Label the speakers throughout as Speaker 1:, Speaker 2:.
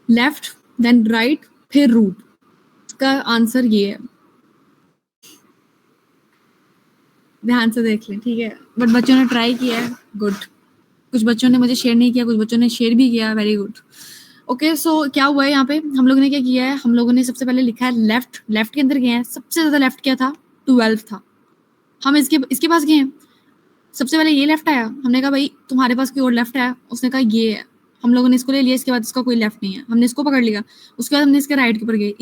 Speaker 1: Left then right फिर root. इसका answer ये है, ध्यान से देख लें, ठीक है। बट बच्चों ने ट्राई किया है, गुड। कुछ बच्चों ने मुझे शेयर नहीं किया, कुछ बच्चों ने शेयर भी किया, वेरी गुड। ओके, सो क्या हुआ है यहाँ पे, हम लोगों ने क्या किया है, हम लोगों ने सबसे पहले लिखा है लेफ्ट। लेफ्ट के अंदर गए हैं, सबसे ज्यादा लेफ्ट क्या था, 12 था। हम इसके पास गए हैं, सबसे पहले ये लेफ्ट आया, हमने कहा भाई तुम्हारे पास कोई और लेफ्ट है, उसने कहा ये है, हम लोगों ने इसको ले लिया, इसके बाद इसका कोई लेफ्ट नहीं है, हमने इसको पकड़ लिया। उसके बाद हमने इसके राइट के ऊपर गए,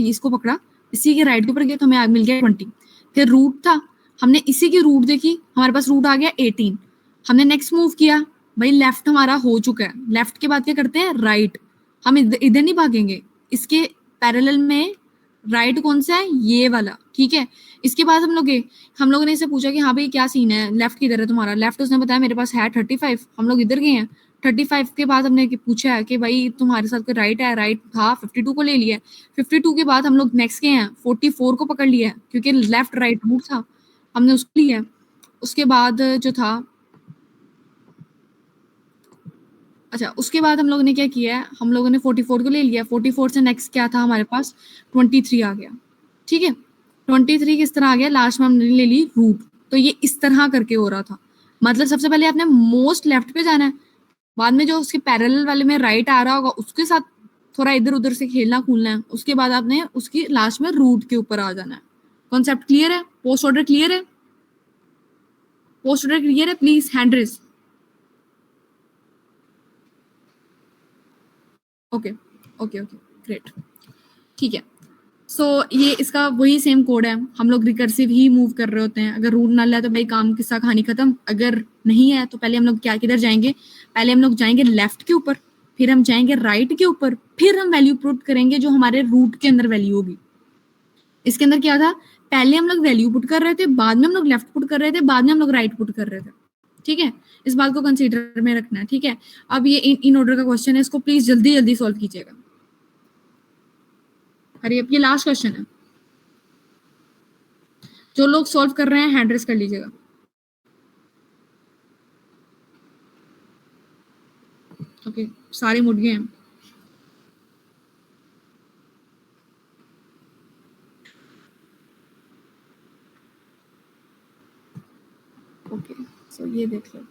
Speaker 1: इसको पकड़ा, इसी के राइट के ऊपर गए तो हमें मिल गया 20। फिर रूट था, हमने इसी की रूट देखी, हमारे पास रूट आ गया 18। हमने नेक्स्ट मूव किया, भाई लेफ्ट हमारा हो चुका है, लेफ्ट के बाद क्या करते हैं, राइट। हम इधर नहीं भागेंगे, इसके पैरेलल में राइट कौन सा है, ये वाला, ठीक है। इसके बाद हम लोग गए, हम लोगों ने इससे पूछा कि हाँ भाई क्या सीन है, लेफ्ट किधर है तुम्हारा, लेफ्ट उसने बताया मेरे पास है 35। हम लोग इधर गए हैं, 35 के बाद हमने पूछा है कि भाई तुम्हारे साथ कोई राइट है, राइट था, 52 को ले लिया। 52 के बाद हम लोग नेक्स्ट गए हैं, 44 को पकड़ लिया है, क्योंकि लेफ्ट राइट रूट था, हमने उसको लिया। उसके बाद जो था, अच्छा उसके बाद हम लोगों ने क्या किया है, हम लोगों ने 44 को ले लिया, 44 से नेक्स्ट क्या था हमारे पास, 23 आ गया, ठीक है। 23 किस तरह आ गया, लास्ट में हमने ले ली रूट। तो ये इस तरह करके हो रहा था, मतलब सबसे पहले आपने मोस्ट लेफ्ट पे जाना है, बाद में जो उसके पैरेलल वाले में राइट आ रहा होगा उसके साथ थोड़ा इधर उधर से खेलना कूलना है, उसके बाद आपने उसकी लास्ट में रूट के ऊपर आ जाना है। कॉन्सेप्ट क्लियर है, पोस्ट ऑर्डर क्लियर है, पोस्ट ऑर्डर क्लियर है, please hand raise. Okay okay okay, great, ठीक है। सो ये इसका वही सेम कोड है, हम लोग रिकर्सिव ही मूव कर रहे होते हैं, अगर रूट ना लिया तो भाई काम किस्सा कहानी खत्म, अगर नहीं है तो पहले हम लोग क्या किधर जाएंगे, पहले हम लोग जाएंगे लेफ्ट के ऊपर, फिर हम जाएंगे राइट के ऊपर, फिर हम वैल्यू पुट करेंगे जो हमारे रूट के अंदर वैल्यू होगी। इसके अंदर क्या था, पहले हम लोग वैल्यू पुट कर रहे थे, बाद में हम लोग लेफ्ट पुट कर रहे थे, बाद में हम लोग राइट पुट कर रहे थे, ठीक है। इस बात को कंसीडर में रखना है, ठीक है। अब ये इन ऑर्डर का क्वेश्चन है, इसको प्लीज जल्दी जल्दी सॉल्व कीजिएगा। अरे अब ये लास्ट क्वेश्चन है, जो लोग सॉल्व कर रहे हैं हैंड रेस कर लीजिएगा। ओके, सारे मुड़ गए हैं। ओके, सो ये देख लो,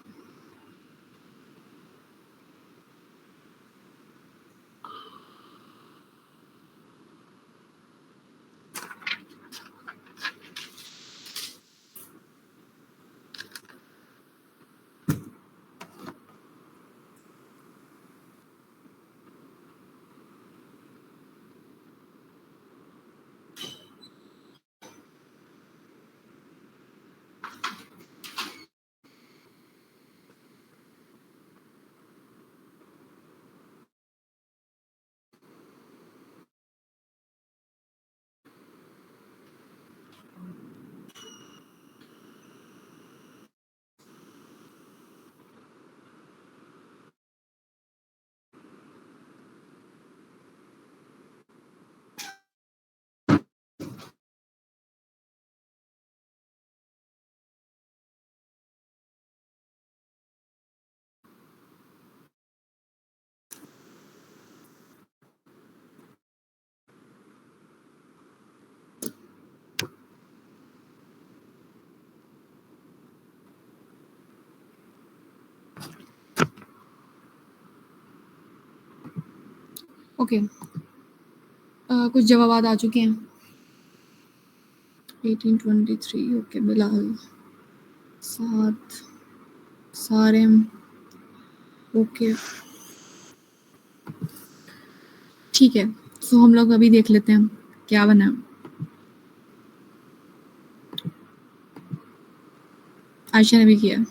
Speaker 1: ओके। कुछ जवाब आ चुके हैं, 1823, ओके, बिलाल, सात, सारेम, ओके, ठीक है। सो हम लोग अभी देख लेते हैं क्या बना है। आयशा ने भी किया,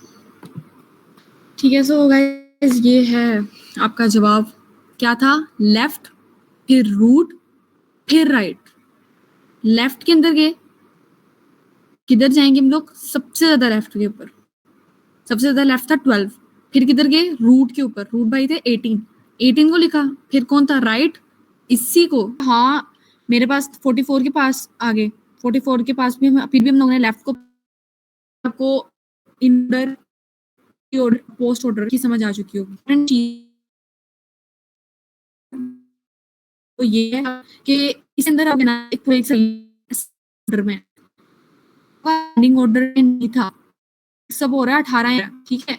Speaker 1: ठीक है। सो गाइस ये है आपका जवाब, क्या था, लेफ्ट फिर रूट फिर राइट। लेफ्ट के अंदर गए, किधर जाएंगे हम लोग, सबसे ज्यादा लेफ्ट के ऊपर, सबसे ज्यादा लेफ्ट था 12। फिर किधर गए, रूट के ऊपर, रूट भाई थे 18, 18 को लिखा, फिर कौन था, राइट, इसी को, हाँ मेरे पास 44 के पास आ गए, 44 के पास भी फिर भी हम लोगों ने लेफ्ट को, आपको इंडर पोस्ट ऑर्डर की समझ आ चुकी होगी। तो ये है कि इसके अंदर अब ना एक तो एक ऑर्डर में एंडिंग ऑर्डर में नहीं था, सब हो रहा है 18 है, ठीक है,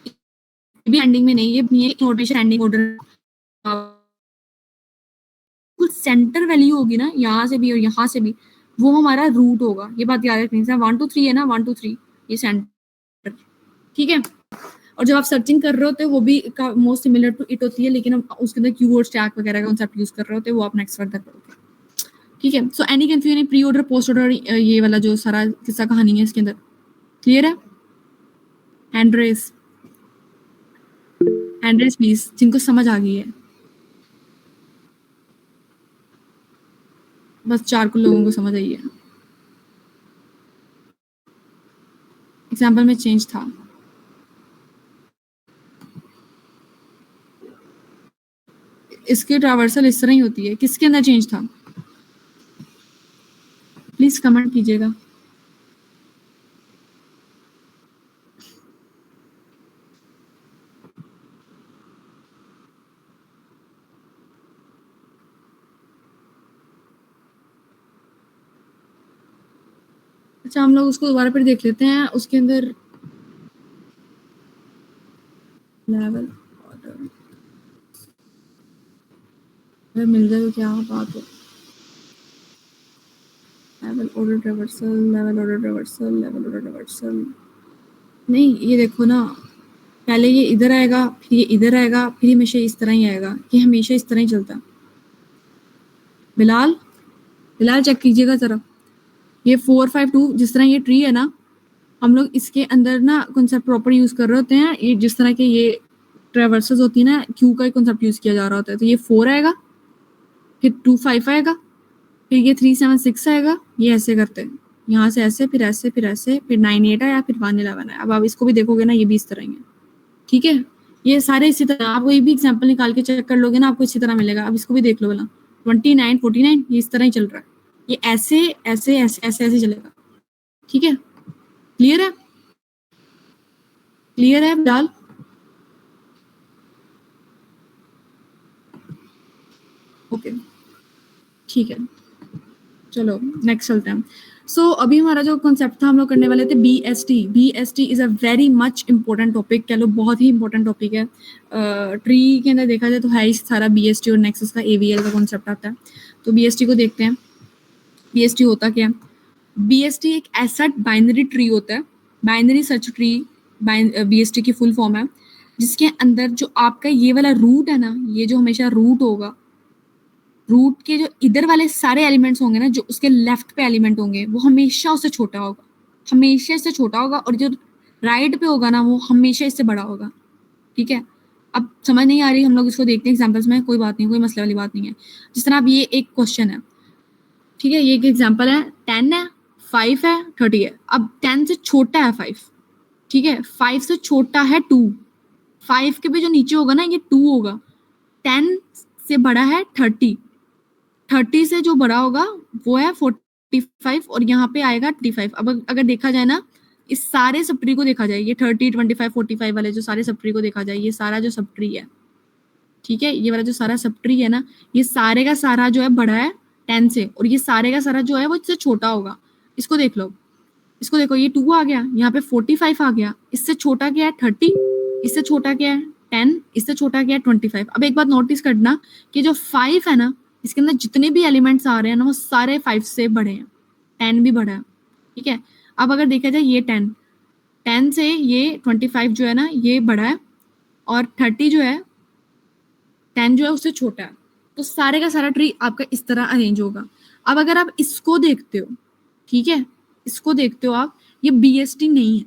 Speaker 1: ये भी एंडिंग में नहीं, ये नहीं है नोटेशन एंडिंग ऑर्डर, कुछ सेंटर वैल्यू होगी ना यहाँ से भी और यहाँ से भी, वो हमारा रूट होगा, ये बात याद रखनी है। 1 2 3 है ना, 1 2 3 ये सेंटर, ठीक है। और जब आप सर्चिंग कर रहे होते हो वो भी मोस्ट सिमिलर टू इट होती है, लेकिन हम उसके अंदर कीवर्ड स्टैक वगैरह का कांसेप्ट यूज कर रहे होते हैं, वो आप नेक्स्ट फर्दर करोगे, ठीक है। So any confusion pre order post order, ये वाला जो सारा किस्सा कहानी है इसके अंदर क्लियर है? हैंड रेस प्लीज, जिनको समझ आ गई है, बस 4 को लोगों को समझ आई है। एग्जाम्पल में चेंज था, इसकी ट्रावर्सल इस तरह ही होती है, किसके अंदर चेंज था? प्लीज कमेंट कीजिएगा। अच्छा, हम लोग उसको दोबारा फिर देख लेते हैं, उसके अंदर लेवल ऑर्डर मिल जाए तो क्या बात हो। Level order reversal, level order reversal, level order reversal, नहीं ये देखो ना, पहले ये इधर आएगा, फिर ये इधर आएगा, फिर हमेशा इस तरह ही आएगा, ये हमेशा इस तरह ही चलता है। बिलाल चेक कीजिएगा जरा, ये 4 5 2 जिस तरह ये ट्री है ना, हम लोग इसके अंदर ना कॉन्सेप्ट प्रॉपर यूज कर रहे होते हैं, ये जिस तरह के ये ट्रेवर्सेस होती है ना, क्यू का कॉन्सेप्ट यूज किया जा रहा होता है, तो ये 4 आएगा, फिर 2 5 आएगा, फिर ये 3 7 6 आएगा, ये ऐसे करते हैं, यहाँ से ऐसे, फिर ऐसे, फिर ऐसे, फिर 9 8 आया, फिर 1 11 आया। अब आप इसको भी देखोगे ना, ये भी इस तरह ही है, ठीक है। ये सारे इसी तरह, आप कोई भी एग्जाम्पल निकाल के चेक कर लोगे ना, आपको इसी तरह मिलेगा। अब इसको भी देख लो बोला, 29 49 ये इस तरह ही चल रहा है, ये ऐसे ऐसे ऐसे ऐसे ऐसे चलेगा, ठीक है। क्लियर है? क्लियर है बिलाल? ओके, ठीक है, चलो नेक्स्ट चलते हैं। अभी हमारा जो कॉन्सेप्ट था, हम लोग करने वाले थे BST is a very much important topic, कह लो बहुत ही इंपॉर्टेंट टॉपिक है। ट्री के अंदर देखा जाए तो है ही सारा BST और नेक्स्ट उसका AVL का कॉन्सेप्ट आता है। तो BST को देखते हैं, BST होता क्या है? BST एक ऐसा बाइनरी ट्री होता है, बाइनरी सर्च ट्री BST की फुल फॉर्म है, जिसके अंदर जो आपका ये वाला रूट है ना, ये जो हमेशा रूट होगा, रूट के जो इधर वाले सारे एलिमेंट्स होंगे ना, जो उसके लेफ्ट पे एलिमेंट होंगे, वो हमेशा उससे छोटा होगा, हमेशा इससे छोटा होगा, और जो राइट पे होगा ना, वो हमेशा इससे बड़ा होगा, ठीक है। अब समझ नहीं आ रही, हम लोग इसको देखते हैं एग्जाम्पल्स में, कोई बात नहीं, कोई मसले वाली बात नहीं है। जिस तरह अब ये एक क्वेश्चन है, ठीक है, ये एक एग्जाम्पल है, 10 है, 5 है, 30 है। अब 10 से छोटा है 5, ठीक है, 5 से छोटा है 2, 5 के भी जो नीचे होगा ना, ये 2 होगा, 10 से बड़ा है 30, 30 से जो बड़ा होगा वो है 45, और यहाँ पे आएगा 35। अब अगर देखा जाए ना, इस सारे सब ट्री को देखा जाए, ये 30 25 45 वाले जो सारे सब ट्री को देखा जाए, ये सारा जो सब ट्री है, ठीक है, ये वाला जो सारा सब ट्री है ना, ये सारे का सारा जो है बड़ा है 10 से, और ये सारे का सारा जो है वो इससे छोटा होगा। इसको देख लो, इसको देखो, ये 2 आ गया, यहाँ पे 45 आ गया, इससे छोटा क्या है 30, इससे छोटा क्या है 10, इससे छोटा क्या है 25। अब एक बात नोटिस करना कि जो 5 है ना, इसके अंदर जितने भी एलिमेंट्स आ रहे हैं ना, वो सारे 5 से बड़े हैं, 10 भी बड़ा है, ठीक है। अब अगर देखा जाए, ये 10 से ये 25 जो है ना, ये बड़ा है, और 30 जो है, 10 जो है उससे छोटा है, तो सारे का सारा ट्री आपका इस तरह अरेंज होगा। अब अगर आप इसको देखते हो, ठीक है, इसको देखते हो आप, ये BST नहीं है,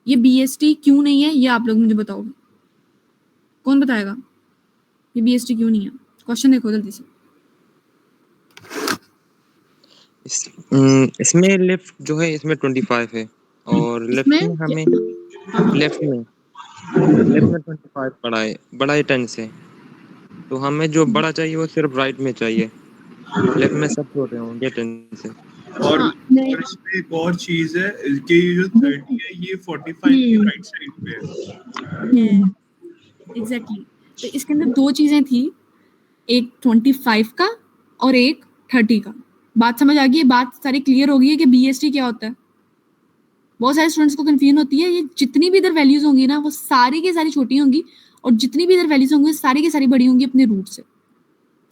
Speaker 1: ये BST क्यों नहीं है, ये आप लोग मुझे बताओगे, कौन बताएगा ये BST क्यों नहीं है? क्वेश्चन देखो जल्दी से।
Speaker 2: इसमें लेफ्ट जो है, इसमें 25 है, और लेफ्ट में हमें लेफ्ट में 25 बड़ा है 10 से, तो हमें जो बड़ा चाहिए वो सिर्फ राइट में चाहिए, लेफ्ट में सब छोटे होंगे 10 से।
Speaker 3: और इसमें एक और चीज है कि ये जो 30 है, ये 45 की राइट साइड पे है।
Speaker 1: एग्जैक्टली। तो इसके अंदर 2 चीजें थी, एक 25 का और एक 30 का। बात समझ आ गई है? बात सारी क्लियर हो गई है कि BST क्या होता है? बहुत सारे स्टूडेंट्स को कंफ्यूजन होती है। ये जितनी भी इधर वैल्यूज होंगी ना वो सारी की सारी छोटी होंगी और जितनी भी इधर वैल्यूज होंगी सारी की सारी बड़ी होंगी अपने रूट से।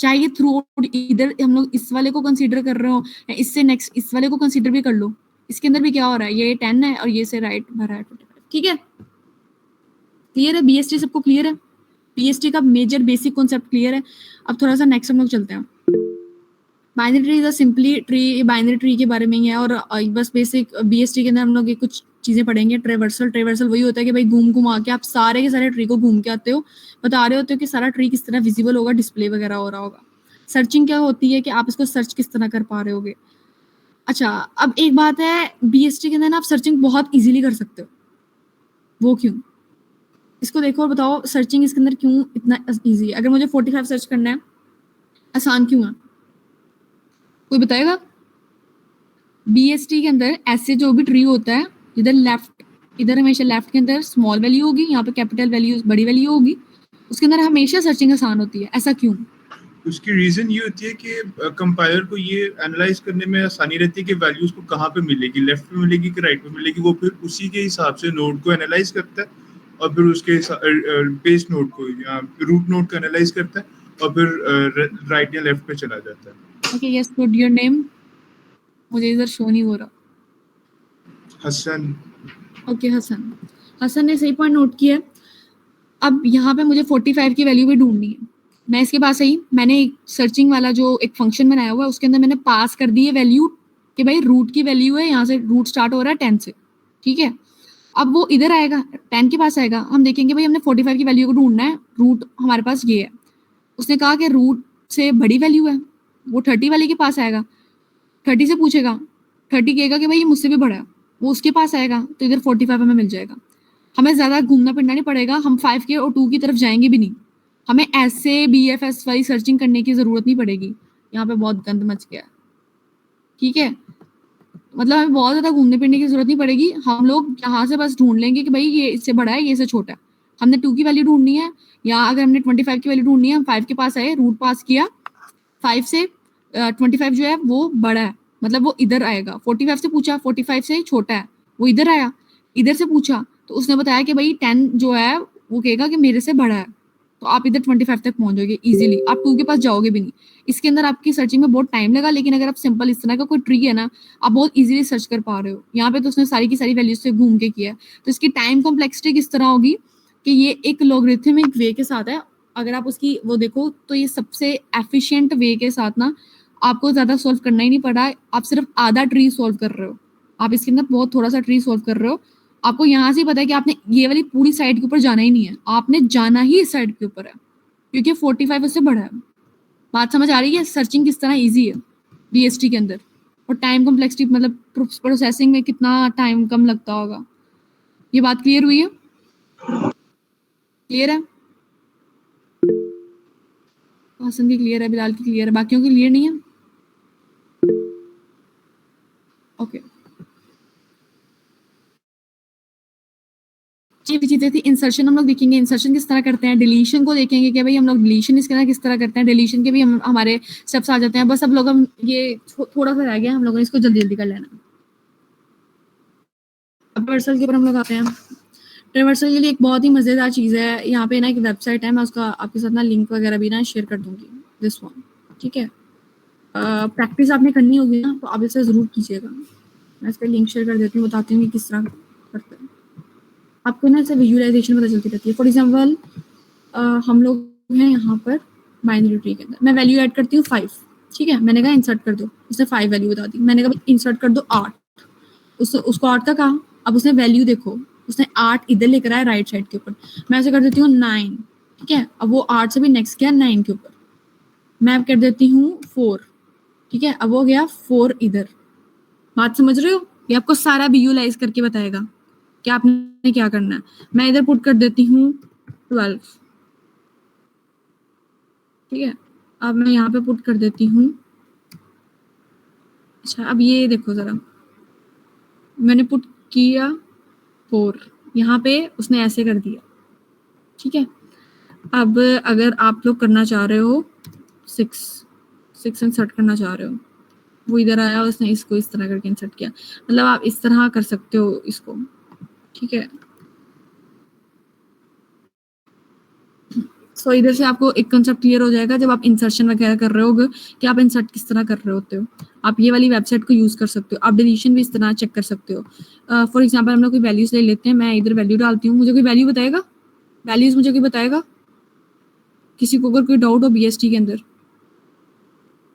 Speaker 1: चाहे ये थ्रू इधर हम लोग इस वाले को कंसीडर कर रहे हो या इससे नेक्स्ट इस वाले को कंसीडर भी कर लो, इसके अंदर भी क्या हो रहा है, ये 10 है और ये से राइट भरा है 25। ठीक है, क्लियर है? BST सबको क्लियर है? BST का मेजर बेसिक कॉन्सेप्ट क्लियर है? अब थोड़ा सा नेक्स्ट हम लोग चलते हैं। Binary tree is a simply tree, binary tree के बारे में ही है और बस बेसिक BST के अंदर हम लोग ये कुछ चीजें पढ़ेंगे। ट्रेवर्सल वही होता है कि भाई घूम आके आप सारे के सारे ट्री को घूम के आते हो, बता रहे होते हो कि सारा ट्री किस तरह विजिबल होगा, डिस्प्ले वगैरह हो रहा होगा। सर्चिंग क्या होती है कि आप इसको सर्च किस तरह कर पा रहे होगे। अच्छा, अब एक बात है, BST के अंदर ना आप सर्चिंग बहुत इजीली कर सकते हो। वो क्यों? इसको देखो और बताओ सर्चिंग इसके अंदर क्यों इतना इजी है। अगर मुझे 45 सर्च करना है, आसान क्यों है? कोई बताएगा? BST के अंदर ऐसे जो भी ट्री होता है, इधर हमेशा लेफ्ट के अंदर स्मॉल वैल्यू होगी, यहाँ पे कैपिटल वैल्यू बड़ी वैल्यू होगी, उसके अंदर हमेशा सर्चिंग आसान होती है। ऐसा क्यों?
Speaker 3: उसकी रीजन ये होती है कि कंपाइलर को ये एनालाइज करने में आसानी रहती है कि वैल्यूज को कहाँ पे मिलेगी, लेफ्ट में मिलेगी कि राइट में मिलेगी। वो फिर उसी के हिसाब से नोड को एनालाइज करता है और फिर उसके बेस नोड को या रूट नोड को एनालाइज करता है और फिर राइट या लेफ्ट पे चला जाता है।
Speaker 1: Okay, yes, good. Your name मुझे इधर शो नहीं हो रहा।
Speaker 3: हसन।
Speaker 1: ओके, हसन ने सही पॉइंट नोट किया। अब यहाँ पे मुझे 45 की वैल्यू भी ढूंढनी है। मैं इसके पास आई, मैंने एक सर्चिंग वाला जो एक फंक्शन बनाया हुआ है उसके अंदर मैंने पास कर दी है वैल्यू कि भाई रूट की वैल्यू है, यहाँ से रूट स्टार्ट हो रहा है 10 से। ठीक है, अब वो इधर आएगा, 10 के पास आएगा, हम देखेंगे भाई हमने 45 की वैल्यू को ढूंढना है, रूट हमारे पास ये है। उसने कहा कि रूट से बड़ी वैल्यू है, वो 30 वाले के पास आएगा, 30 से पूछेगा, 30 कहेगा कि भाई ये मुझसे भी बड़ा है, वो उसके पास आएगा, तो इधर 45 हमें मिल जाएगा। हमें ज्यादा घूमना फिरना नहीं पड़ेगा, हम 5 के और 2 की तरफ जाएंगे भी नहीं, हमें ऐसे BFS वाली सर्चिंग करने की जरूरत नहीं पड़ेगी। यहाँ पे बहुत गंद मच गया है। ठीक है, मतलब हमें बहुत ज्यादा घूमने फिरने की जरूरत नहीं पड़ेगी, हम लोग यहाँ से बस ढूंढ लेंगे कि भाई ये इससे बड़ा है, ये इससे छोटा है। हमने 2 की वैल्यू ढूंढनी है, या अगर हमने 25 की वैल्यू ढूंढनी है, हम 5 के पास आए, रूट पास किया, 5 से 25 जो है वो बड़ा है, मतलब वो इधर आएगा। 45 से पूछा, 45 से छोटा है, वो इधर आया। इधर से पूछा तो उसने बताया कि भाई 10 जो है वो कहेगा कि मेरे से बड़ा है, तो आप इधर 25 तक पहुंच जाओगे इजीली, आप 2 के पास जाओगे भी नहीं। इसके अंदर आपकी सर्चिंग में बहुत टाइम लगा, लेकिन अगर आप सिंपल इस तरह का कोई ट्री है ना, आप बहुत इजीली सर्च कर पा रहे हो। यहाँ पे तो उसने सारी की सारी वैल्यूज से घूम के किया है, तो इसकी टाइम कॉम्प्लेक्सिटी किस तरह होगी कि ये एक लॉगरिथमिक वे के साथ है। अगर आप उसकी वो देखो तो ये सबसे एफिशिएंट वे के साथ ना आपको ज्यादा सॉल्व करना ही नहीं पड़ा, आप सिर्फ आधा ट्री सॉल्व कर रहे हो, आप इसके अंदर बहुत थोड़ा सा ट्री सॉल्व कर रहे हो। आपको यहाँ से ही पता है कि आपने ये वाली पूरी साइड के ऊपर जाना ही नहीं है, आपने जाना ही इस साइड के ऊपर है, क्योंकि 45 उससे बड़ा है। बात समझ आ रही है सर्चिंग किस तरह इजी है BST के अंदर, और टाइम कॉम्प्लेक्सिटी मतलब प्रोसेसिंग में कितना टाइम कम लगता होगा। ये बात क्लियर हुई है? क्लियर है? हासन की क्लियर है, बिलाल की क्लियर है, बाकियों की क्लियर नहीं है? ओके, ये भी चीजें थी। इंसर्शन हम लोग देखेंगे, इंसर्शन किस तरह करते हैं, डिलीशन को देखेंगे कि भाई हम लोग डिलीशन इसके अंदर किस तरह करते हैं, डिलीशन के भी हमारे स्टेप्स आ जाते हैं। बस अब लोग हम ये थोड़ा सा रह गया, हम लोगों ने इसको जल्दी जल्दी कर लेना। अब ट्रेवर्सल के ऊपर हम लोग आते हैं। ट्रेवर्सल के लिए एक बहुत ही मजेदार चीज है, यहाँ पे ना एक वेबसाइट है, मैं उसका आपके साथ ना लिंक वगैरह भी ना शेयर कर दूंगी, दिस वन। ठीक है, प्रैक्टिस आपने करनी होगी ना, तो आप इसे जरूर कीजिएगा। मैं इसका लिंक शेयर कर देती हूँ, बताती हूँ कि किस तरह करते हैं। आपको ना इससे विजुअलाइजेशन पता चलती रहती है। फॉर एग्जाम्पल हम लोग हैं यहाँ पर बाइनरी ट्री के अंदर, मैं वैल्यू ऐड करती हूँ 5। ठीक है, मैंने कहा इंसर्ट कर दो, उसने 5 वैल्यू बता दी। मैंने कहा इंसर्ट कर दो 8, उसको 8 का कहा। अब उसने वैल्यू देखो, उसने 8 इधर लेकर आया राइट साइड के ऊपर, मैं ऐसे कर देती हूँ 9। ठीक है, अब वो 8 से भी नेक्स्ट गया 9 के ऊपर, मैं अब कर देती हूँ 4। ठीक है, अब वो गया 4 इधर। बात समझ रहे हो? ये आपको सारा विजुअलाइज करके बताएगा कि आपने क्या करना है। मैं इधर पुट कर देती हूँ 12। ठीक है, अब मैं यहाँ पे पुट कर देती हूँ, अच्छा अब ये देखो जरा, मैंने पुट किया 4, यहाँ पे उसने ऐसे कर दिया। ठीक है, अब अगर आप लोग करना चाह रहे हो 6 इंसर्ट करना चाह रहे हो, वो इधर आया, उसने इसको इस तरह करके इंसर्ट किया, मतलब आप इस तरह कर सकते हो इसको, ठीक है। सो इधर से आपको एक कंसेप्ट क्लियर हो जाएगा जब आप इंसर्शन वगैरह कर रहे होगे कि आप इंसर्ट किस तरह कर रहे होते हो। आप ये वाली वेबसाइट को यूज कर सकते हो, आप डिलीशन भी इस तरह चेक कर सकते हो। फॉर एग्जांपल हम लोग कोई वैल्यूज ले लेते हैं, मैं इधर वैल्यू डालती हूँ, मुझे कोई वैल्यू बताएगा, वैल्यूज मुझे कोई बताएगा, किसी को अगर कोई डाउट हो बीएसटी के अंदर,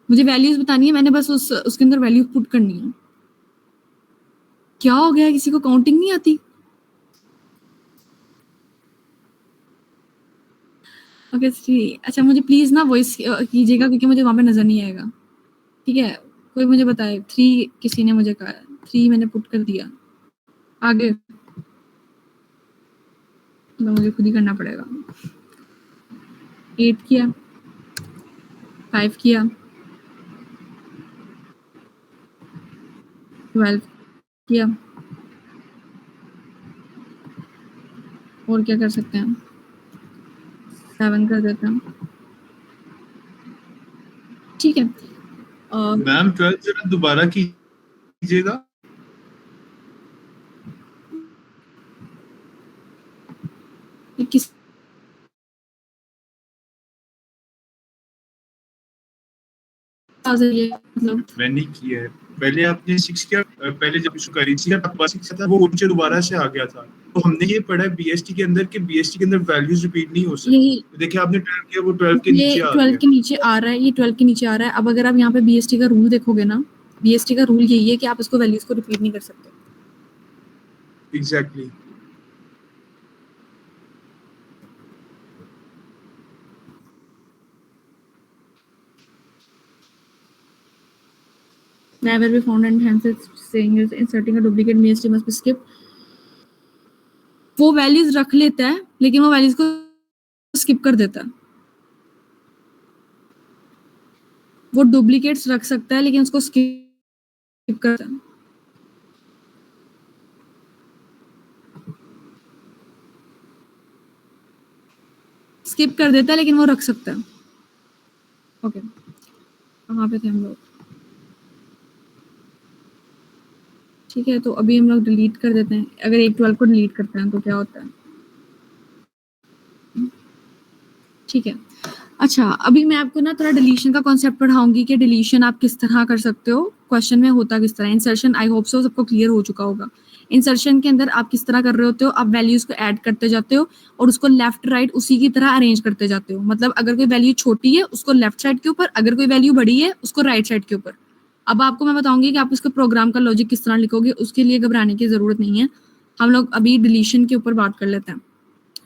Speaker 1: मुझे वैल्यूज बतानी है, मैंने बस उसके अंदर वैल्यू पुट करनी है। क्या हो गया, किसी को काउंटिंग नहीं आती? ओके अच्छा, मुझे प्लीज ना वॉइस कीजिएगा क्योंकि मुझे वहां पे नजर नहीं आएगा, ठीक है। कोई मुझे बताए 3, किसी ने मुझे कहा 3 मैंने पुट कर दिया, आगे तो मुझे खुद ही करना पड़ेगा। 8 किया, 5 किया, 12 किया, और क्या कर सकते हैं, 7 कर देते हैं, ठीक है।
Speaker 3: मैम 12 जरा दोबारा कीजिएगा।
Speaker 1: किस मतलब
Speaker 3: मैंने किया है, पहले आपने 6 किया, पहले जब इसको करेंसी का पास 6 था वो नीचे दोबारा से आ गया था, तो हमने ये पढ़ा है बीएसटी के अंदर कि बीएसटी के अंदर वैल्यूज रिपीट नहीं हो सकती। देखिए आपने 12 किया, वो 12 के नीचे आ
Speaker 1: 12
Speaker 3: गया।
Speaker 1: के नीचे आ रहा है, ये 12 के नीचे आ रहा है। अब अगर आप यहाँ पे बीएसटी का रूल देखोगे ना, बीएसटी का रूल यही है कि आप इसको वैल्यूज को रिपीट नहीं कर सकते।
Speaker 3: Exactly
Speaker 1: Never be found and hence it's saying is inserting a duplicate BST must be skipped. वो वैल्यूज रख लेता है लेकिन वो वैल्यूज को स्किप कर देता है। वो डुप्लीकेट्स रख सकता है लेकिन उसको स्किप करता है। स्किप कर देता है लेकिन वो रख सकता है। ओके, कहाँ पे थे हम लोग? ठीक है, तो अभी हम लोग डिलीट कर देते हैं। अगर एक 12 को डिलीट करते हैं तो क्या होता है, ठीक है। अच्छा, अभी मैं आपको ना थोड़ा डिलीशन का कॉन्सेप्ट पढ़ाऊंगी कि डिलीशन आप किस तरह कर सकते हो, क्वेश्चन में होता किस तरह। इंसर्शन आई होप सो सबको क्लियर हो चुका होगा। इंसर्शन के अंदर आप किस तरह कर रहे होते हो, आप वैल्यूज को ऐड करते जाते हो और उसको लेफ्ट राइट उसी की तरह अरेंज करते जाते हो। मतलब अगर कोई वैल्यू छोटी है उसको लेफ्ट साइड के ऊपर, अगर कोई वैल्यू बड़ी है उसको राइट साइड के ऊपर। अब आपको मैं बताऊंगी कि आप इसको प्रोग्राम का लॉजिक किस तरह लिखोगे, उसके लिए घबराने की जरूरत नहीं है। हम लोग अभी डिलीशन के ऊपर बात कर लेते हैं।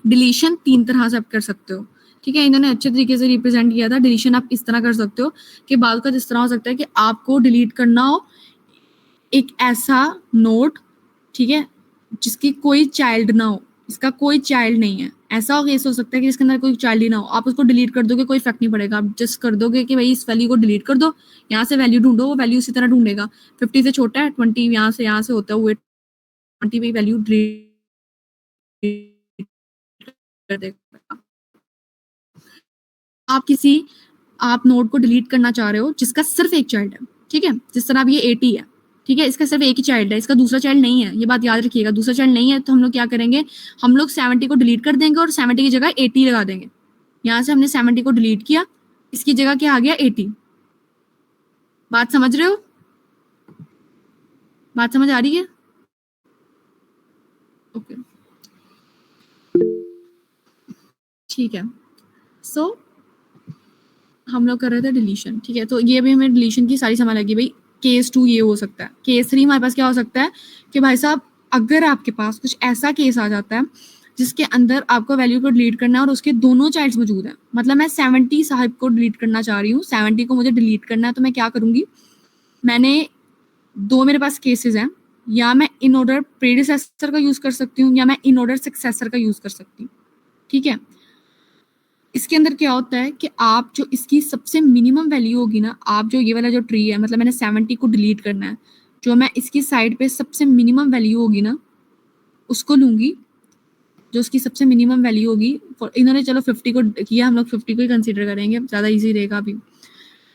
Speaker 1: डिलीशन 3 तरह से आप कर सकते हो, ठीक है। इन्होंने अच्छे तरीके से रिप्रेजेंट किया था। डिलीशन आप इस तरह कर सकते हो कि बाद का जिस तरह हो सकता है कि आपको डिलीट करना हो एक ऐसा नोट, ठीक है, जिसकी कोई चाइल्ड ना हो, इसका कोई चाइल्ड नहीं है। ऐसा केस हो सकता है कि जिसके अंदर कोई चाइल्ड ही ना हो, आप उसको डिलीट कर दोगे, कोई इफेक्ट नहीं पड़ेगा। आप जस्ट कर दोगे कि भाई इस वैल्यू को डिलीट कर दो, यहाँ से वैल्यू ढूंढो, वो वैल्यू इसी तरह ढूंढेगा। 50 से छोटा है, 20 यहाँ से होता हुए 20 पे वैल्यू डिलीट कर देगा। आप नोड को डिलीट करना चाह रहे हो जिसका सिर्फ एक चाइल्ड है, ठीक है। जिस तरह अब ये 80 है, ठीक है, इसका सिर्फ एक ही चाइल्ड है, इसका दूसरा चाइल्ड नहीं है, ये बात याद रखिएगा। दूसरा चाइल्ड नहीं है तो हम लोग क्या करेंगे, हम लोग 70 को डिलीट कर देंगे और 70 की जगह 80 लगा देंगे। यहाँ से हमने 70 को डिलीट किया, इसकी जगह क्या आ गया, 80। बात समझ रहे हो? बात समझ आ रही है? ओके, ठीक है। सो हम लोग कर रहे थे डिलीशन, ठीक है। तो ये भी हमें डिलीशन की सारी समझ लगी। भाई केस 2 ये हो सकता है। केस 3 हमारे पास क्या हो सकता है कि भाई साहब अगर आपके पास कुछ ऐसा केस आ जाता है जिसके अंदर आपको वैल्यू को डिलीट करना है और उसके दोनों चाइल्ड्स मौजूद हैं। मतलब मैं 70 साहिब को डिलीट करना चाह रही हूँ, 70 को मुझे डिलीट करना है, तो मैं क्या करूँगी, मैंने 2 मेरे पास केसेस हैं, या मैं इन ऑर्डर प्रीडिसेसर का यूज कर सकती हूँ या मैं इन ऑर्डर सक्सेसर का यूज कर सकती हूँ, ठीक है। इसके अंदर क्या होता है कि आप जो इसकी सबसे मिनिमम वैल्यू होगी ना, आप जो ये वाला जो ट्री है, मतलब मैंने 70 को डिलीट करना है, जो मैं इसकी साइड पे सबसे मिनिमम वैल्यू होगी ना उसको लूंगी, जो उसकी सबसे मिनिमम वैल्यू होगी। इन्होंने चलो 50 को किया, हम लोग 50 को ही कंसीडर करेंगे, ज़्यादा इजी रहेगा अभी।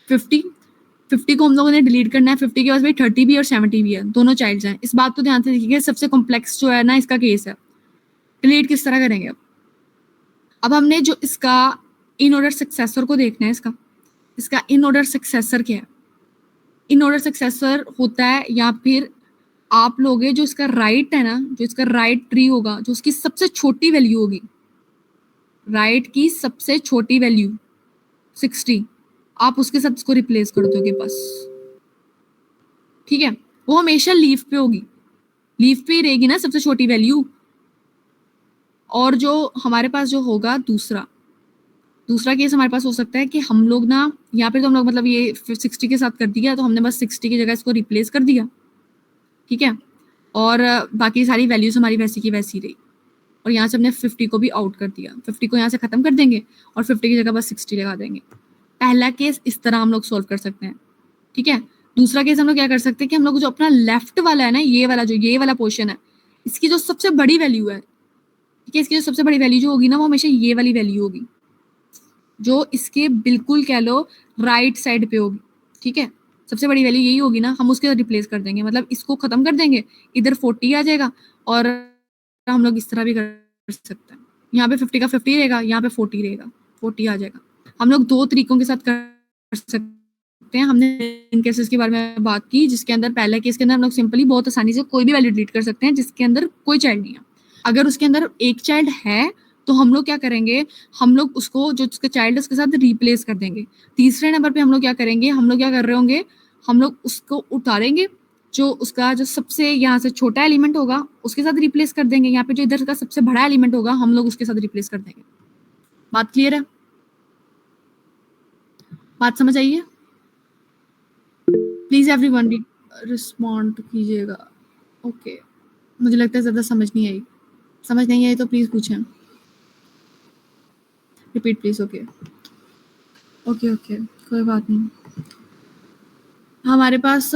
Speaker 1: 50 को हम लोगों ने डिलीट करना है। 50 के पास भाई 30 भी और 70 भी है, दोनों चाइल्ड्स हैं। इस बात को ध्यान से देखिएगा, सबसे कॉम्प्लेक्स जो है ना इसका केस है। डिलीट किस तरह करेंगे? अब हमने जो इसका इन ऑर्डर सक्सेसर को देखना है, इसका इन ऑर्डर सक्सेसर क्या है? इन ऑर्डर सक्सेसर होता है या फिर आप लोगे जो इसका राइट है ना, जो इसका राइट ट्री होगा, जो उसकी सबसे छोटी वैल्यू होगी, राइट की सबसे छोटी वैल्यू 60, आप उसके साथ इसको रिप्लेस कर दोगे बस। ठीक है, वो हमेशा लीफ पे होगी, लीफ पे ही रहेगी ना सबसे छोटी वैल्यू। और जो हमारे पास जो होगा दूसरा केस हमारे पास हो सकता है कि हम लोग ना यहाँ पे तो हम लोग मतलब ये 60 के साथ कर दिया, तो हमने बस 60 की जगह इसको रिप्लेस कर दिया। ठीक है, और बाकी सारी वैल्यूज हमारी वैसी की वैसी रही, और यहाँ से हमने 50 को भी आउट कर दिया। 50 को यहाँ से खत्म कर देंगे और 50 की जगह बस 60 लगा देंगे। पहला केस इस तरह हम लोग सोल्व कर सकते हैं। ठीक है, दूसरा केस हम लोग क्या कर सकते हैं कि हम लोग जो अपना लेफ्ट वाला है ना, ये वाला पोर्शन है, इसकी जो सबसे बड़ी वैल्यू है, ठीक है, इसकी जो सबसे बड़ी वैल्यू जो होगी ना वो हमेशा ये वाली वैल्यू होगी, जो इसके बिल्कुल कह लो राइट साइड पे होगी। ठीक है, सबसे बड़ी वैल्यू यही होगी ना, हम उसके साथ रिप्लेस कर देंगे, मतलब इसको खत्म कर देंगे, इधर 40 आ जाएगा। और हम लोग इस तरह भी कर सकते हैं, यहाँ पे 50 का 50 रहेगा, यहाँ पे 40 रहेगा, 40 आ जाएगा। हम लोग दो तरीकों के साथ कर सकते हैं। हमने इन केसेस के बारे में बात की, जिसके अंदर पहले केस के अंदर हम लोग सिंपली बहुत आसानी से कोई भी वैल्यू डिलीट कर सकते हैं जिसके अंदर कोई चाइल्ड नहीं है। अगर उसके अंदर एक चाइल्ड है तो हम लोग क्या करेंगे, हम लोग उसको जो उसका चाइल्ड है उसके साथ रिप्लेस कर देंगे। तीसरे नंबर पे हम लोग क्या करेंगे, हम लोग क्या कर रहे होंगे, हम लोग उसको उतारेंगे, जो उसका जो सबसे यहाँ से छोटा एलिमेंट होगा उसके साथ रिप्लेस कर देंगे, यहाँ पे जो इधर का सबसे बड़ा एलिमेंट होगा हम लोग उसके साथ रिप्लेस कर देंगे। बात क्लियर है? बात समझ आई है? प्लीज एवरीवन रिस्पॉन्ड कीजिएगा। ओके, मुझे लगता है ज्यादा समझ नहीं आई तो प्लीज पूछें, रिपीट प्लीज। ओके, कोई बात नहीं। हमारे पास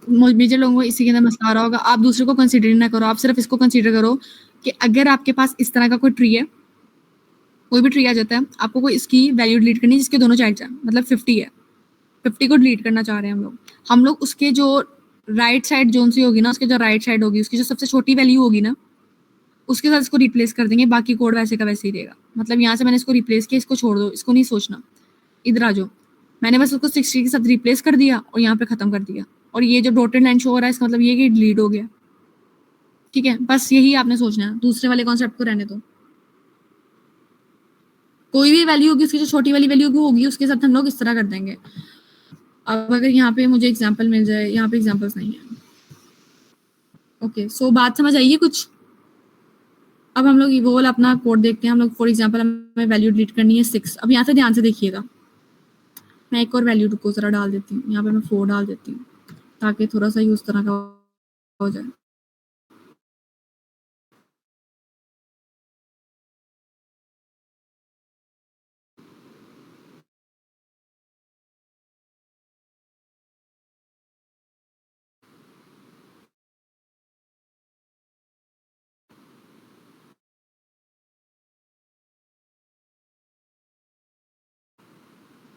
Speaker 1: मेजर लोगों को इसी के अंदर मसला आ रहा होगा। आप दूसरे को कंसीडर ना करो, आप सिर्फ इसको कंसीडर करो कि अगर आपके पास इस तरह का कोई ट्री है, कोई भी ट्री आ जाता है, आपको कोई इसकी वैल्यू डिलीट करनी है जिसके दोनों चाइल्ड्स हैं, मतलब 50 है, 50 को डिलीट करना चाह रहे हैं हम लोग उसके जो राइट साइड जोन सी होगी ना, उसके जो राइट साइड होगी, उसकी जो सबसे छोटी वैल्यू होगी ना, उसके साथ इसको रिप्लेस कर देंगे। बाकी कोड वैसे का वैसे ही रहेगा। मतलब यहाँ से मैंने इसको रिप्लेस किया, इसको छोड़ दो, इसको नहीं सोचना, इधर आ जाओ। मैंने बस उसको 60 के साथ रिप्लेस कर दिया और यहाँ पे खत्म कर दिया, और ये जो डॉटेड लाइन शो हो रहा है इसका मतलब ये कि डिलीट हो गया। ठीक है, बस यही आपने सोचना है, दूसरे वाले कॉन्सेप्ट को रहने दो। कोई भी वैल्यू होगी, उसकी जो छोटी वाली वैल्यू होगी उसके साथ हम लोग इस तरह कर देंगे। अब अगर यहाँ पे मुझे एग्जाम्पल मिल जाए, यहाँ पे एग्जाम्पल्स नहीं है। ओके, सो बात समझ आइए कुछ? अब हम लोग वो वाला अपना कोड देखते हैं। हम लोग फॉर एग्जाम्पल हमें वैल्यू डिलीट करनी है 6। अब यहाँ से ध्यान से देखिएगा, मैं एक और वैल्यू को जरा डाल देती हूँ, यहाँ पे मैं 4 डाल देती हूँ ताकि थोड़ा सा ही उस तरह का हो जाए।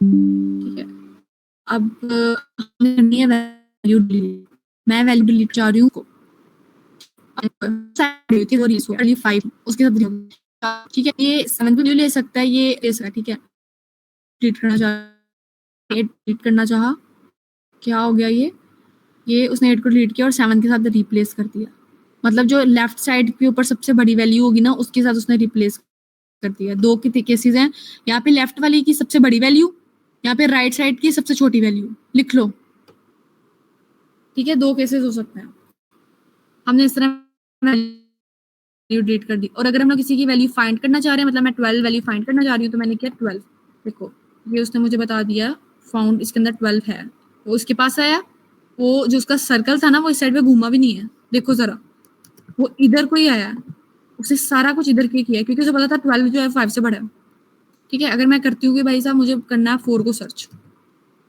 Speaker 1: ठीक है, अब करनी है वैल्यू डिलीट। मैं वैल्यू डिलीट चाह रही हूँ 5, उसके साथ। ठीक है, ये 7 भी ले सकता है, ये ले सकता है। ठीक है, डिलीट करना चाहा, क्या हो गया, ये उसने 8 को डिलीट किया और 7 के साथ रिप्लेस कर दिया। मतलब जो लेफ्ट साइड के ऊपर सबसे बड़ी वैल्यू होगी ना उसके साथ उसने रिप्लेस कर दिया। दो के केसेस हैं, यहाँ पे लेफ्ट वाली की सबसे बड़ी वैल्यू, यहाँ पे राइट साइड की सबसे छोटी वैल्यू, लिख लो। ठीक है, दो केसेस हो सकते हैं। हमने इस तरह वैल्यू डिलीट कर दी। और अगर हम लोग किसी की वैल्यू फाइंड करना चाह रहे हैं, मतलब मैं 12 वैल्यू फाइंड करना चाह रही हूँ, तो मैंने किया 12। देखो ये उसने मुझे बता दिया फाउंड, इसके अंदर 12 है। वो उसके पास आया, वो जो उसका सर्कल था ना वो इस साइड पे घूमा भी नहीं है, देखो जरा, वो इधर को ही आया, उसने सारा कुछ इधर के किया क्योंकि उसे पता था 12 जो है 5 से बड़ा है। ठीक है, अगर मैं करती हूँ कि भाई साहब मुझे करना है 4 को सर्च,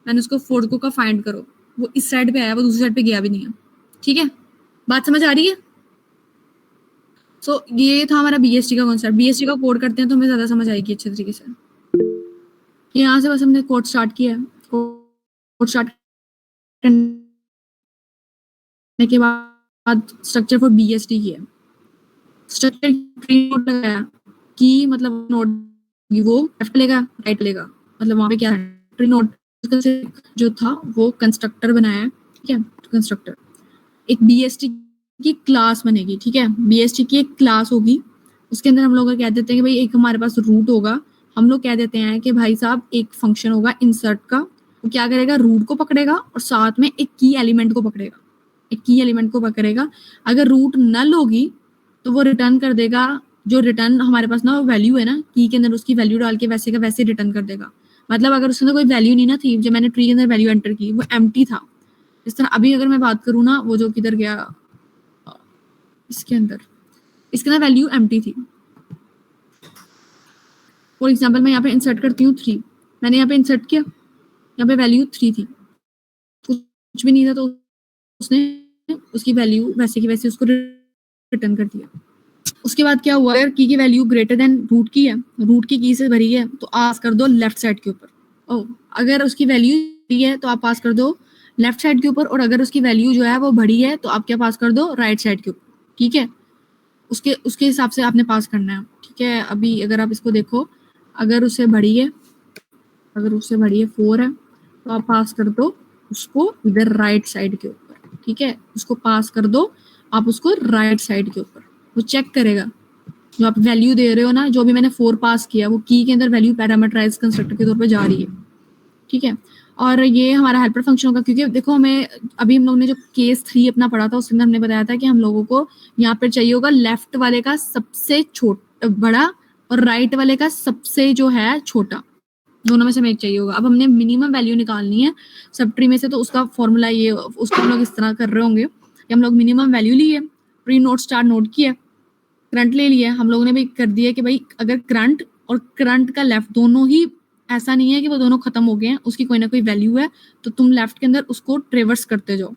Speaker 1: मैंने उसको 4 को का फाइंड करो, वो इस साइड पे आया, वो दूसरी साइड पे गया भी नहीं है। ठीक है, बात समझ आ रही है? सो ये था हमारा BST का कॉन्सेप्ट। BST का कोड करते हैं तो हमें ज्यादा समझ आएगी अच्छे तरीके से। यहाँ से बस हमने कोड स्टार्ट किया है। स्टार्ट करने के बाद स्ट्रक्चर फॉर बीएसटी किया, स्ट्रक्चर ट्री नोट लगाया कि मतलब नोट वो लेफ्ट लेगा राइट लेगा, मतलब वहां पे क्या है ट्री नोट जो था वो कंस्ट्रक्टर बनाया, ठीक है, कंस्ट्रक्टर एक बीएसटी की क्लास बनेगी, ठीक है, बीएसटी की एक क्लास होगी, उसके अंदर हम लोग कह देते हैं कि भाई एक हमारे पास रूट होगा, हम लोग कह देते हैं कि भाई साहब एक फंक्शन होगा इंसर्ट का, वो क्या करेगा रूट को पकड़ेगा और साथ में एक की एलिमेंट को पकड़ेगा, एक की एलिमेंट को पकड़ेगा, अगर रूट नल होगी तो वो रिटर्न कर देगा, जो रिटर्न हमारे पास ना वैल्यू है ना की के अंदर उसकी वैल्यू डाल के वैसे का वैसे रिटर्न कर देगा, मतलब अगर उसके अंदर कोई वैल्यू नहीं ना थी, जब मैंने ट्री के अंदर वैल्यू एंटर की वो एम्प्टी था, इस तरह अभी अगर मैं बात करूँ ना वो जो किधर गया इसके अंदर वैल्यू एम्प्टी थी, फॉर एग्जांपल मैं यहाँ पे इंसर्ट करती हूँ 3, मैंने यहाँ पे इंसर्ट किया, यहाँ पे वैल्यू 3 थी, कुछ भी नहीं था, तो उसने उसकी वैल्यू वैसे की वैसे उसको रिटर्न कर दिया। उसके बाद क्या हुआ, अगर की वैल्यू ग्रेटर देन रूट की है, रूट की से भरी है तो पास कर दो लेफ्ट साइड के ऊपर, अगर उसकी वैल्यू है तो आप पास कर दो लेफ्ट साइड के ऊपर, और अगर उसकी वैल्यू जो है वो बड़ी है तो आप क्या पास कर दो राइट साइड के ऊपर, ठीक है, उसके हिसाब से आपने पास करना है, ठीक है। अभी अगर आप इसको देखो, अगर उससे बड़ी है 4 है तो आप पास कर दो उसको इधर राइट साइड के ऊपर, ठीक है, उसको पास कर दो आप उसको राइट साइड के ऊपर, वो चेक करेगा जो आप वैल्यू दे रहे हो ना, जो भी मैंने 4 पास किया वो की के अंदर वैल्यू पैरामीटराइज कंस्ट्रक्टर के तौर पे जा रही है, ठीक है। और ये हमारा हेल्पर फंक्शन होगा, क्योंकि देखो हमें अभी हम लोग ने जो केस 3 अपना पढ़ा था उसके अंदर हमने बताया था कि हम लोगों को यहाँ पर चाहिए होगा लेफ्ट वाले का सबसे बड़ा और राइट वाले का सबसे जो है छोटा, दोनों में से एक चाहिए होगा। अब हमने मिनिमम वैल्यू निकालनी है सब ट्री में से, तो उसका फॉर्मूला ये, उसको हम लोग इस तरह कर रहे होंगे कि हम लोग मिनिमम वैल्यू लिए, प्री नोट स्टार नोट किया, करंट ले लिया, हम लोगों ने भी कर दिया कि भाई अगर करंट और करंट का लेफ्ट दोनों ही ऐसा नहीं है कि वो दोनों खत्म हो गए हैं, उसकी कोई ना कोई वैल्यू है, तो तुम लेफ्ट के अंदर उसको ट्रेवर्स करते जाओ,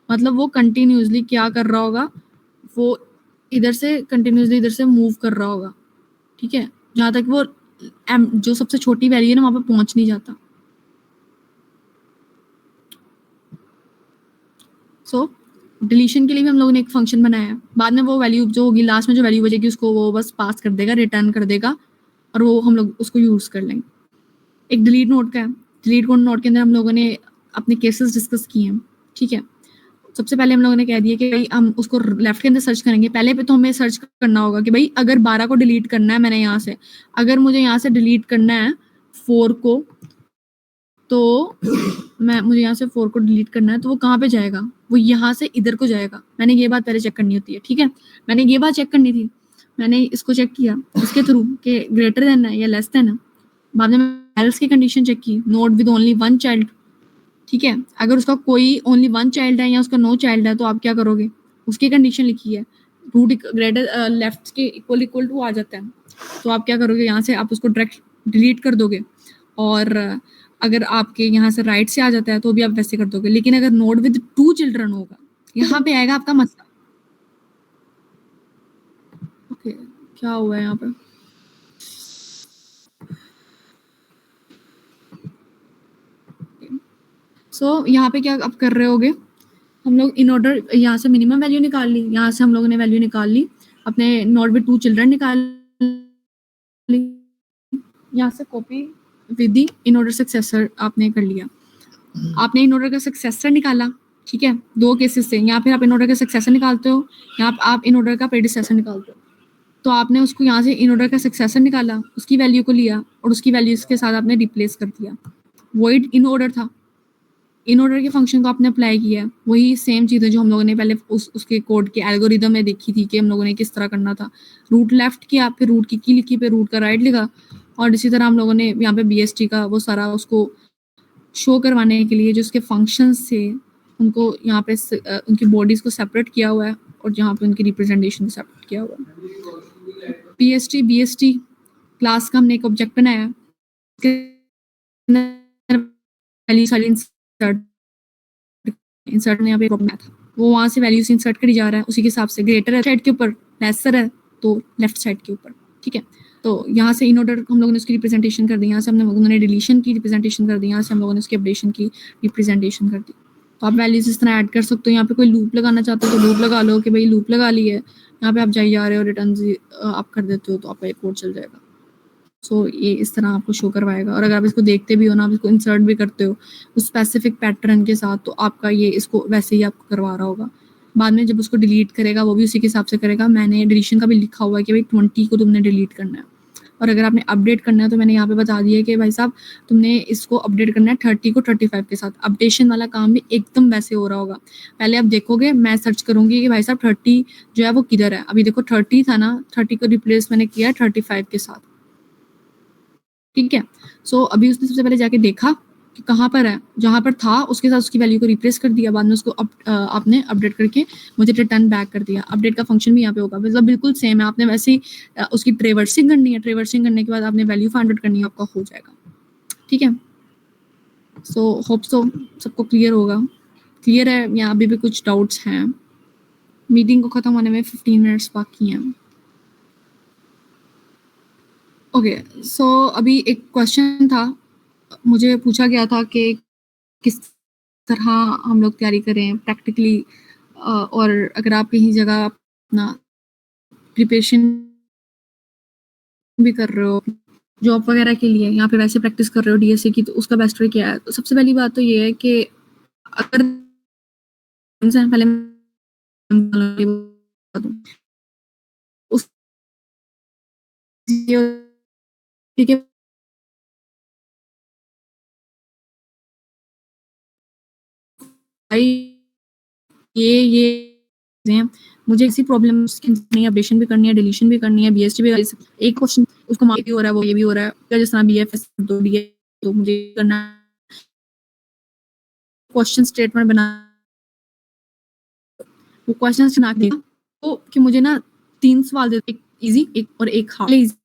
Speaker 1: मतलब वो कंटिन्यूसली क्या कर रहा होगा, वो इधर से कंटिन्यूसली इधर से मूव कर रहा होगा, ठीक है, जहां तक वो जो सबसे छोटी वैल्यू है ना वहां पे पहुंच नहीं जाता। सो डिलीशन के लिए भी हम लोगों ने एक फंक्शन बनाया है, बाद में वो वैल्यू जो होगी लास्ट में जो वैल्यू बचेगी उसको वो बस पास कर देगा, रिटर्न कर देगा, और वो हम लोग उसको यूज कर लेंगे। एक डिलीट नोट का है, डिलीट नोट के अंदर हम लोगों ने अपने केसेस डिस्कस किए हैं, ठीक है। सबसे पहले हम लोगों ने कह दिया कि भाई हम उसको लेफ्ट के अंदर सर्च करेंगे, पहले पे तो हमें सर्च करना होगा कि भाई अगर 12 को डिलीट करना है मैंने यहाँ से, अगर मुझे यहाँ से डिलीट करना है 4 को, तो मुझे यहाँ से 4 को डिलीट करना है तो वो कहाँ पे जाएगा, वो यहाँ से इधर को जाएगा, मैंने ये बात पहले चेक करनी होती है, ठीक है, मैंने ये बात चेक करनी थी, मैंने इसको चेक किया इसके थ्रू कि ग्रेटर देन है या लेस देन है, बाद में एल्स की कंडीशन चेक की, नोट विद ओनली 1 चाइल्ड, ठीक है, अगर उसका कोई ओनली 1 चाइल्ड है या उसका नो चाइल्ड है तो आप क्या करोगे, उसकी कंडीशन लिखी है रूट ग्रेटर लेफ्ट के इक्वल टू आ जाता है, तो आप क्या करोगे, यहाँ से आप उसको डायरेक्ट डिलीट कर दोगे, और अगर आपके यहाँ से राइट से आ जाता है तो भी आप वैसे कर दोगे, लेकिन अगर नोड विद 2 चिल्ड्रन होगा यहाँ पे आएगा आपका मसला। ओके क्या हुआ है यहाँ पे, सो यहाँ पे क्या आप कर रहे होगे, हम लोग इन ऑर्डर यहाँ से मिनिमम वैल्यू निकाल ली, यहाँ से हम लोगों ने वैल्यू निकाल ली, अपने नोड विद 2 चिल्ड्रन निकाल ली, यहाँ से copy with the in order successor आपने कर लिया, आपने इन ऑर्डर का सक्सेसर निकाला, ठीक है, 2 केसेस से, यहाँ पे आप इन ऑर्डर का सक्सेसर निकालते हो, यहाँ आप इन ऑर्डर का प्रेडिसेसर निकालते हो, तो आपने उसको यहाँ से इन ऑर्डर का सक्सेसर निकाला, उसकी वैल्यू को लिया और उसकी वैल्यू के साथ आपने रिप्लेस कर दिया, वॉइड इन ऑर्डर था, इन ऑर्डर के फंक्शन को आपने अप्लाई किया, वही सेम चीज़ है जो हम लोगों ने पहले उसके कोड के एल्गोरिदम में देखी थी कि हम लोगों ने किस तरह करना था, रूट लेफ्ट किया, फिर रूट की लिखी, फिर रूट का राइट लिखा, और इसी तरह हम लोगों ने यहाँ पे बीएसटी का वो सारा उसको शो करवाने के लिए जो उसके फंक्शंस थे उनको यहाँ पे उनकी बॉडीज को सेपरेट किया हुआ है और यहाँ पे उनकी रिप्रेजेंटेशन सेपरेट किया हुआ है। बीएसटी क्लास का हमने एक ऑब्जेक्ट बनाया, इंसर्ट ने यहाँ पे बनाया था, वो वहाँ से वैल्यूज इंसर्ट करी जा रहा है, उसी के हिसाब से ग्रेटर है साइड के ऊपर, लेसर है तो लेफ्ट साइड के ऊपर, ठीक है। तो यहाँ से इन ऑर्डर हम लोगों ने उसकी रिप्रेजेंटेशन कर दी, यहाँ से उन्होंने डिलीशन की रिप्रेजेंटेशन कर दी, यहाँ से हम लोगों ने उसकी अपडेशन की रिप्रेजेंटेशन कर दी। तो आप वैल्यूज इस तरह ऐड कर सकते हो। यहाँ पे कोई लूप लगाना चाहते हो तो लूप लगा लो कि भाई लूप लगा ली है, यहाँ पे आप जाइए जा रहे हो रिटर्न आप कर देते हो तो आपका एक कोड चल जाएगा। सो ये इस तरह आपको शो करवाएगा। और अगर आप इसको देखते भी हो ना, आप इसको इंसर्ट भी करते हो उस स्पेसिफिक पैटर्न के साथ, तो आपका ये इसको वैसे ही आपको करवा रहा होगा। बाद में जब उसको डिलीट करेगा वो भी उसी के हिसाब से करेगा। मैंने डिलीशन का भी लिखा हुआ है कि भाई 20 को तुमने डिलीट करना है, और अगर आपने अपडेट करना है तो मैंने यहाँ पे बता दिया कि भाई साहब तुमने इसको अपडेट करना है 30 को 35 के साथ। अपडेशन वाला काम भी एकदम वैसे हो रहा होगा। पहले आप देखोगे, मैं सर्च करूंगी कि भाई साहब 30 जो है वो किधर है। अभी देखो 30 था ना, 30 को रिप्लेस मैंने किया है 35 के साथ, ठीक है। सो अभी उसने सबसे पहले जाके देखा कि कहाँ पर है, जहाँ पर था उसके साथ उसकी वैल्यू को रिप्लेस कर दिया, बाद में उसको आपने अपडेट करके मुझे रिटर्न बैक कर दिया। अपडेट का फंक्शन भी यहाँ पे होगा, मतलब बिल्कुल सेम है। आपने वैसे ही उसकी ट्रेवर्सिंग करनी है, ट्रेवर्सिंग करने के बाद आपने वैल्यू फाइंड आउट करनी है, आपका हो जाएगा, ठीक है। सो होप सो सबको क्लियर होगा। क्लियर है या अभी भी कुछ डाउट्स हैं? मीटिंग को खत्म होने में 15 मिनट्स बाकी हैं। ओके, सो अभी एक क्वेश्चन था, मुझे पूछा गया था कि किस तरह हम लोग तैयारी करें प्रैक्टिकली, और अगर आप कहीं जगह अपना प्रिपरेशन भी कर रहे हो जॉब वगैरह के लिए, यहाँ पे वैसे प्रैक्टिस कर रहे हो डीएसए की, तो उसका बेस्ट वे क्या है? तो सबसे पहली बात तो ये है कि अगर पहले उस ठीक है, भाई ये हैं, मुझे किसी प्रॉब्लम नहीं, अपडेशन भी करनी है, डिलीशन भी करनी है, बीएसटी भी। एक क्वेश्चन उसको मार्क भी हो रहा है, वो ये भी हो रहा है, जिस तरह बीएफएस तो डीए तो मुझे करना क्वेश्चन स्टेटमेंट बना, वो क्वेश्चन बना के देगा तो कि मुझे ना 3 सवाल दे, एक इजी, एक और एक हार्ड।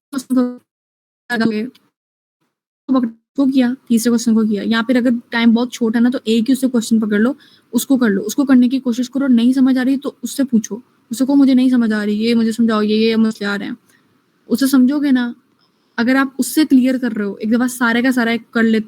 Speaker 1: को किया, तीसरे क्वेश्चन को किया। यहाँ पे अगर टाइम बहुत छोटा है ना, तो एक ही उससे क्वेश्चन पकड़ लो, उसको कर लो, उसको करने की कोशिश करो। नहीं समझ आ रही तो उससे पूछो, उससे को मुझे नहीं समझ आ रही, ये मुझे समझाओ, ये मसले आ रहे हैं। उससे समझोगे ना, अगर आप उससे क्लियर कर रहे हो, एक दफा सारे का सारा कर लेते